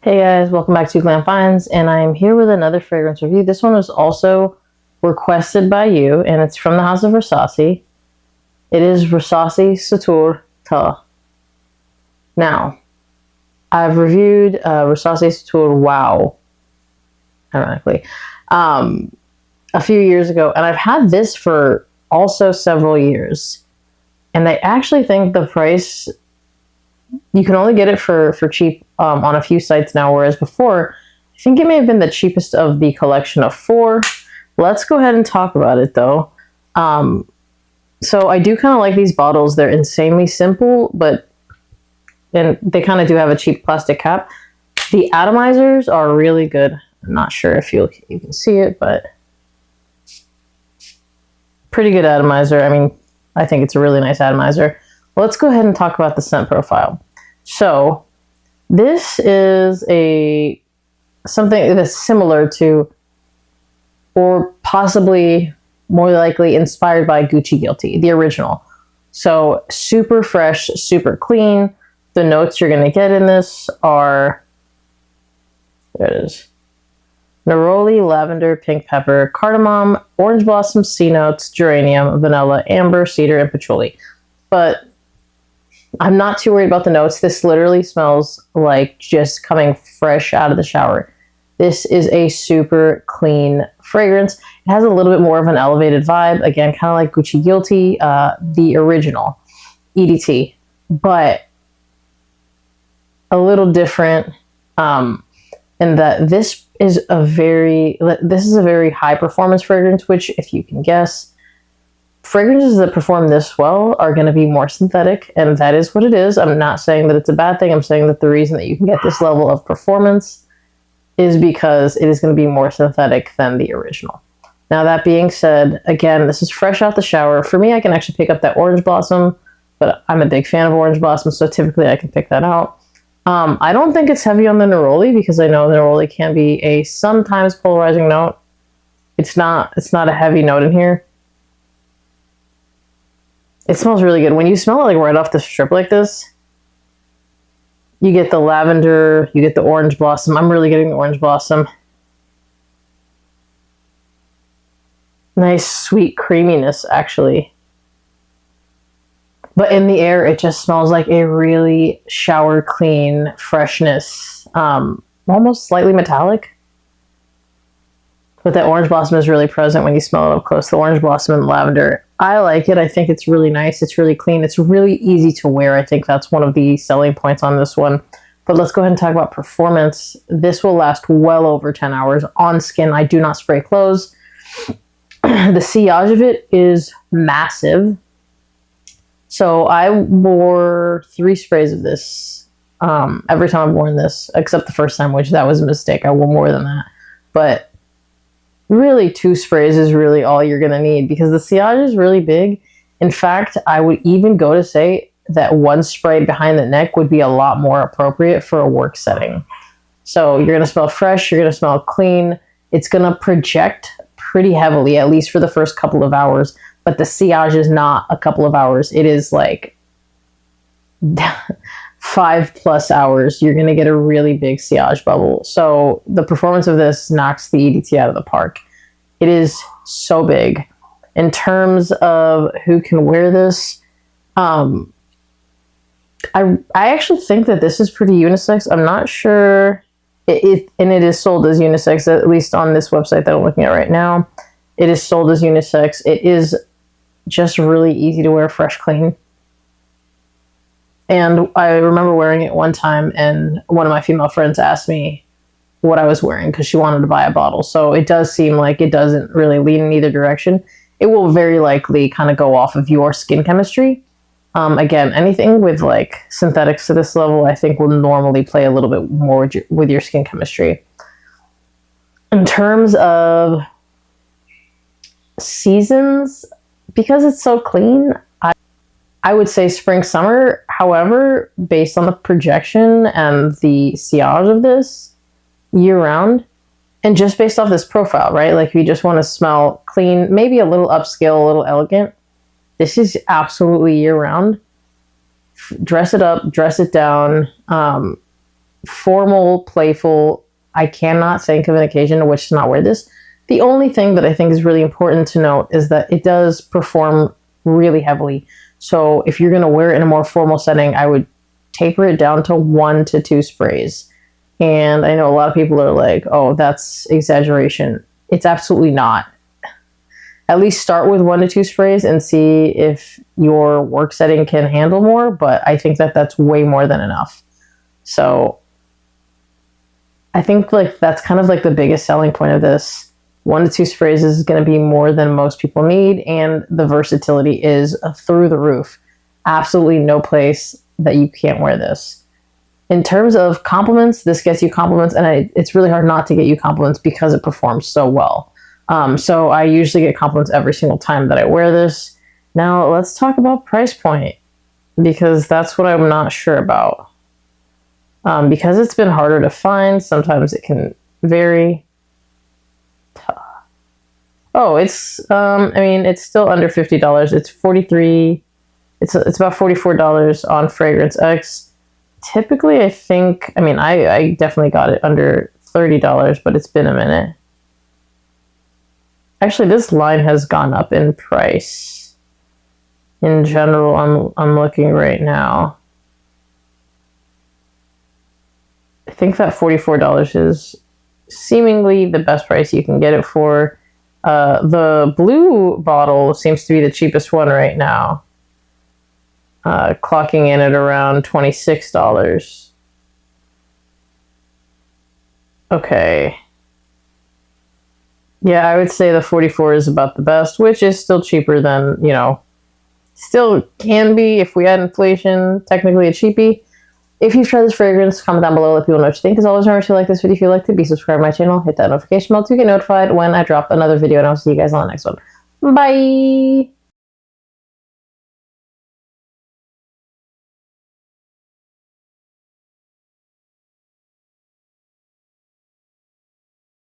Hey guys, welcome back to Glam Finds, and I'm here with another fragrance review. This one was also requested by you, and it's from the House of Rasasi. It is Rasasi Sotoor Taa. Now, I've reviewed Rasasi Sotoor Wow, ironically, a few years ago, and I've had this for also several years. And I actually think the price, you can only get it for cheap on a few sites now, whereas before, I think it may have been the cheapest of the collection of 4. Let's go ahead and talk about it, though. So I do kind of like these bottles. They're insanely simple, and they kind of do have a cheap plastic cap. The atomizers are really good. I'm not sure if you can see it, but pretty good atomizer. I mean, I think it's a really nice atomizer. Let's go ahead and talk about the scent profile. So this is something that's similar to, or possibly more likely inspired by Gucci Guilty, the original. So super fresh, super clean. The notes you're going to get in this are, there it is, neroli, lavender, pink pepper, cardamom, orange blossom, C notes, geranium, vanilla, amber, cedar, and patchouli. But I'm not too worried about the notes. This literally smells like just coming fresh out of the shower. This is a super clean fragrance. It has a little bit more of an elevated vibe. Again, kind of like Gucci Guilty, the original EDT, but a little different in that this is a very high performance fragrance, which, if you can guess, fragrances that perform this well are going to be more synthetic, and that is what it is. I'm not saying that it's a bad thing. I'm saying that the reason that you can get this level of performance is because it is going to be more synthetic than the original. Now, that being said, again, this is fresh out the shower. For me, I can actually pick up that orange blossom, but I'm a big fan of orange blossom, so typically I can pick that out. I don't think it's heavy on the neroli, because I know the neroli can be a sometimes polarizing note. It's not a heavy note in here. It smells really good. When you smell it like right off the strip like this, you get the lavender, you get the orange blossom. I'm really getting the orange blossom. Nice sweet creaminess, actually. But in the air, it just smells like a really shower clean freshness. Almost slightly metallic. But that orange blossom is really present when you smell it up close. The orange blossom and the lavender. I like it. I think it's really nice. It's really clean. It's really easy to wear. I think that's one of the selling points on this one. But let's go ahead and talk about performance. This will last well over 10 hours on skin. I do not spray clothes. The sillage of it is massive. So I wore 3 sprays of this every time I've worn this, except the first time, which that was a mistake. I wore more than that. But really 2 sprays is really all you're going to need, because the sillage is really big. In fact, I would even go to say that 1 spray behind the neck would be a lot more appropriate for a work setting. So you're going to smell fresh, you're going to smell clean. It's going to project pretty heavily, at least for the first couple of hours. But the sillage is not a couple of hours. It is like 5+ hours. You're going to get a really big sillage bubble. So the performance of this knocks the EDT out of the park. It is so big. In terms of who can wear this, I actually think that this is pretty unisex. I'm not sure. And it is sold as unisex, at least on this website that I'm looking at right now. It is sold as unisex. It is just really easy to wear, fresh, clean. And I remember wearing it one time, and one of my female friends asked me what I was wearing because she wanted to buy a bottle. So it does seem like it doesn't really lean in either direction. It will very likely kind of go off of your skin chemistry. Again, anything with like synthetics to this level, I think will normally play a little bit more with your skin chemistry. In terms of seasons, because it's so clean, I would say spring, summer. However, based on the projection and the sillage of this, year round, and just based off this profile, right? Like if you just want to smell clean, maybe a little upscale, a little elegant, this is absolutely year round. Dress it up, dress it down. formal, playful. I cannot think of an occasion in which to not wear this. The only thing that I think is really important to note is that it does perform really heavily. So if you're going to wear it in a more formal setting, I would taper it down to 1 to 2 sprays. And I know a lot of people are like, oh, that's exaggeration. It's absolutely not. At least start with 1 to 2 sprays and see if your work setting can handle more, but I think that that's way more than enough. So I think like that's kind of like the biggest selling point of this. 1 to 2 sprays is going to be more than most people need, and the versatility is through the roof. Absolutely no place that you can't wear this. In terms of compliments, this gets you compliments, and it's really hard not to get you compliments because it performs so well. So I usually get compliments every single time that I wear this. Now let's talk about price point, because that's what I'm not sure about. Because it's been harder to find, sometimes it can vary. Oh, it's it's still under $50. It's $43. It's about $44 on Fragrance X. Typically, I definitely got it under $30, but it's been a minute. Actually, this line has gone up in price. In general, I'm looking right now. I think that $44 is seemingly the best price you can get it for. The blue bottle seems to be the cheapest one right now. Clocking in at around $26. Okay. Yeah, I would say the 44 is about the best, which is still cheaper than, still can be if we had inflation, technically a cheapie. If you've tried this fragrance, comment down below, let people know what you think. As always, remember to like this video if you liked it, be subscribed to my channel, hit that notification bell to get notified when I drop another video, and I'll see you guys on the next one. Bye!